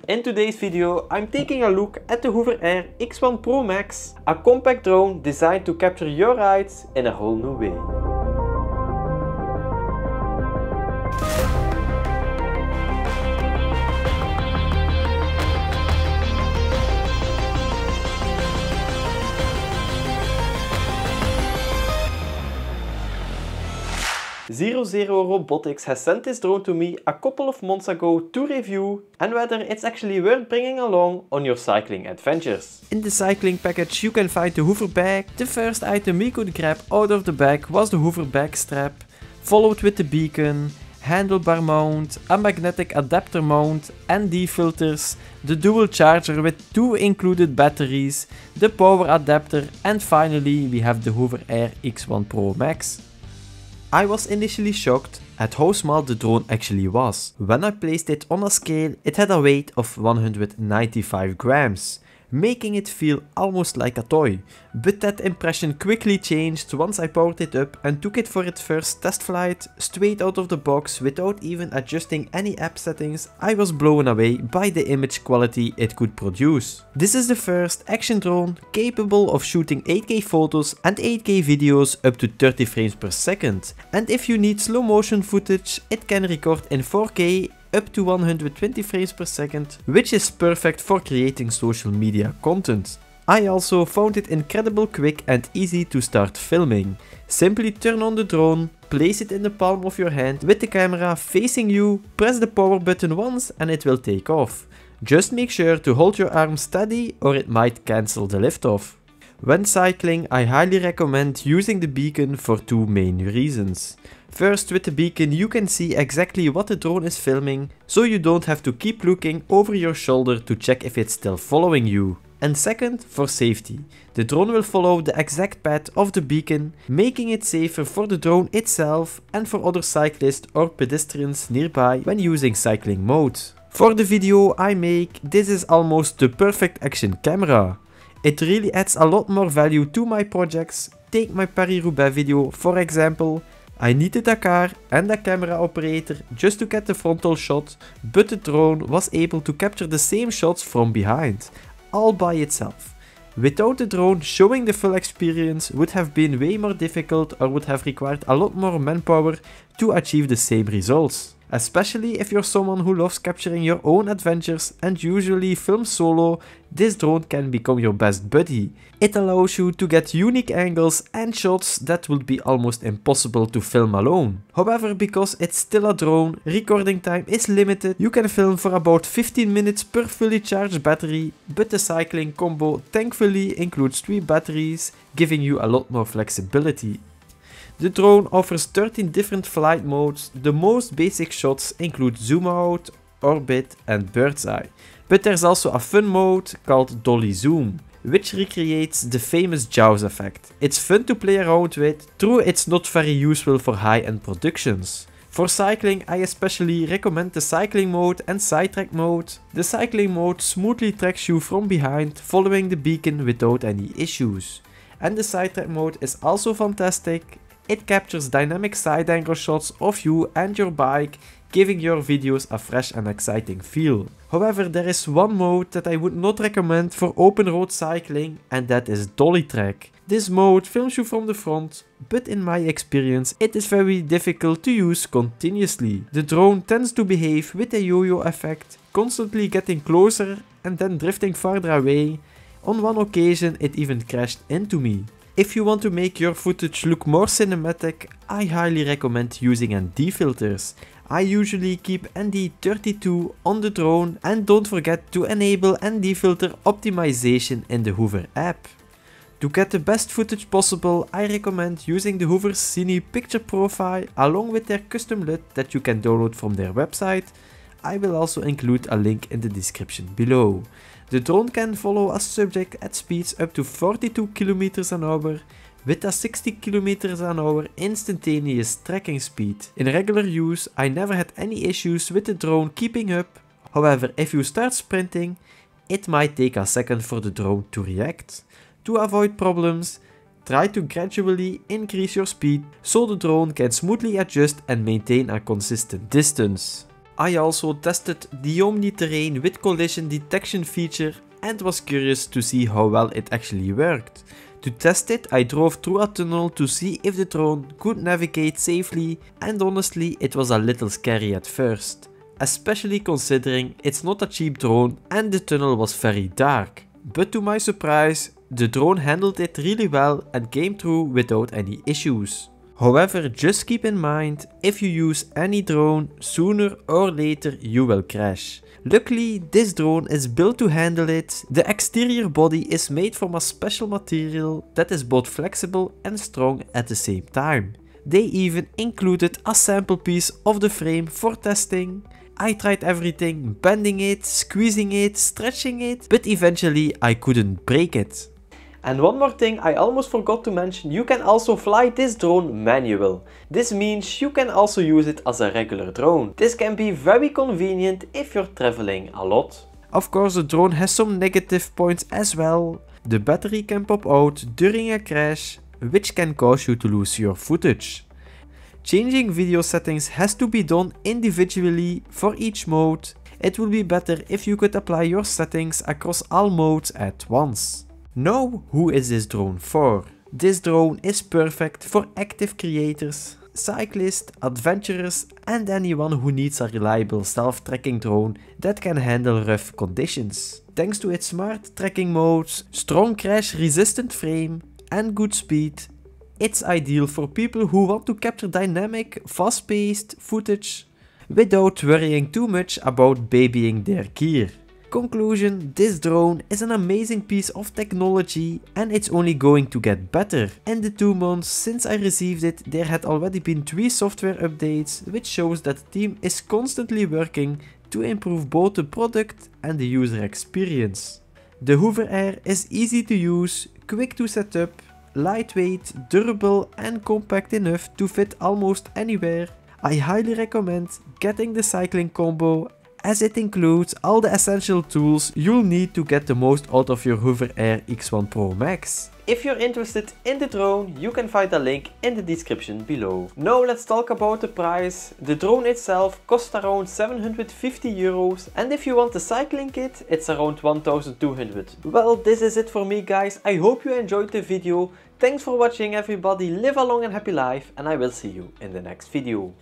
In today's video, I'm taking a look at the Hoover Air X1 Pro Max, a compact drone designed to capture your eyes in a whole new way. Zero Robotics has sent this drone to me a couple of months ago to review and whether it's actually worth bringing along on your cycling adventures. In the cycling package you can find the Hoover bag. The first item we could grab out of the bag was the Hoover bag strap, followed with the beacon, handlebar mount, a magnetic adapter mount, ND filters, the dual charger with 2 included batteries, the power adapter, and finally we have the Hoover Air X1 Pro Max. I was initially shocked at how small the drone actually was. When I placed it on a scale, it had a weight of 195 grams, making it feel almost like a toy. But that impression quickly changed once I powered it up and took it for its first test flight, straight out of the box without even adjusting any app settings. I was blown away by the image quality it could produce. This is the first action drone capable of shooting 8K photos and 8K videos up to 30 frames per second. And if you need slow motion footage, it can record in 4K up to 120 frames per second, which is perfect for creating social media content. I also found it incredibly quick and easy to start filming. Simply turn on the drone, place it in the palm of your hand with the camera facing you, press the power button once and it will take off. Just make sure to hold your arm steady or it might cancel the liftoff. When cycling, I highly recommend using the beacon for 2 main reasons. First, with the beacon you can see exactly what the drone is filming, so you don't have to keep looking over your shoulder to check if it's still following you. And second, for safety. The drone will follow the exact path of the beacon, making it safer for the drone itself and for other cyclists or pedestrians nearby when using cycling mode. For the video I make, this is almost the perfect action camera. It really adds a lot more value to my projects. Take my Paris-Roubaix video for example. I needed a car and a camera operator just to get the frontal shot, but the drone was able to capture the same shots from behind, all by itself. Without the drone, showing the full experience would have been way more difficult or would have required a lot more manpower to achieve the same results. Especially if you're someone who loves capturing your own adventures and usually films solo, this drone can become your best buddy. It allows you to get unique angles and shots that would be almost impossible to film alone. However, because it's still a drone, recording time is limited. You can film for about 15 minutes per fully charged battery, but the cycling combo thankfully includes 3 batteries, giving you a lot more flexibility. The drone offers 13 different flight modes. The most basic shots include zoom out, orbit and bird's eye. But there's also a fun mode called dolly zoom, which recreates the famous Jaws effect. It's fun to play around with, though it's not very useful for high-end productions. For cycling, I especially recommend the cycling mode and sidetrack mode. The cycling mode smoothly tracks you from behind, following the beacon without any issues. And the sidetrack mode is also fantastic. It captures dynamic side angle shots of you and your bike, giving your videos a fresh and exciting feel. However, there is one mode that I would not recommend for open road cycling, and that is dolly track. This mode films you from the front, but in my experience it is very difficult to use continuously. The drone tends to behave with a yo-yo effect, constantly getting closer and then drifting farther away. On one occasion it even crashed into me. If you want to make your footage look more cinematic, I highly recommend using ND filters. I usually keep ND32 on the drone and don't forget to enable ND filter optimization in the Hoover app. To get the best footage possible, I recommend using the Hoover Cine Picture Profile along with their custom LUT that you can download from their website. I will also include a link in the description below. The drone can follow a subject at speeds up to 42 km/h with a 60 km/h instantaneous tracking speed. In regular use, I never had any issues with the drone keeping up. However, if you start sprinting, it might take a second for the drone to react. To avoid problems, try to gradually increase your speed so the drone can smoothly adjust and maintain a consistent distance. I also tested the Omni terrain with collision detection feature and was curious to see how well it actually worked. To test it, I drove through a tunnel to see if the drone could navigate safely, and honestly it was a little scary at first. Especially considering it's not a cheap drone and the tunnel was very dark. But to my surprise, the drone handled it really well and came through without any issues. However, just keep in mind, if you use any drone, sooner or later you will crash. Luckily, this drone is built to handle it. The exterior body is made from a special material that is both flexible and strong at the same time. They even included a sample piece of the frame for testing. I tried everything, bending it, squeezing it, stretching it, but eventually I couldn't break it. And one more thing I almost forgot to mention, you can also fly this drone manual. This means you can also use it as a regular drone. This can be very convenient if you're traveling a lot. Of course, the drone has some negative points as well. The battery can pop out during a crash, which can cause you to lose your footage. Changing video settings has to be done individually for each mode. It would be better if you could apply your settings across all modes at once. Now, who is this drone for? This drone is perfect for active creators, cyclists, adventurers and anyone who needs a reliable self-tracking drone that can handle rough conditions. Thanks to its smart tracking modes, strong crash resistant frame and good speed, it's ideal for people who want to capture dynamic, fast-paced footage without worrying too much about babying their gear. Conclusion, this drone is an amazing piece of technology and it's only going to get better. In the 2 months since I received it, there had already been 3 software updates, which shows that the team is constantly working to improve both the product and the user experience. The Hoover Air is easy to use, quick to set up, lightweight, durable and compact enough to fit almost anywhere. I highly recommend getting the cycling combo, as it includes all the essential tools you'll need to get the most out of your Hoover Air X1 Pro Max. If you're interested in the drone, you can find a link in the description below. Now let's talk about the price. The drone itself costs around 750 euros, and if you want the cycling kit, it's around 1200. Well, this is it for me guys. I hope you enjoyed the video. Thanks for watching everybody, live a long and happy life, and I will see you in the next video.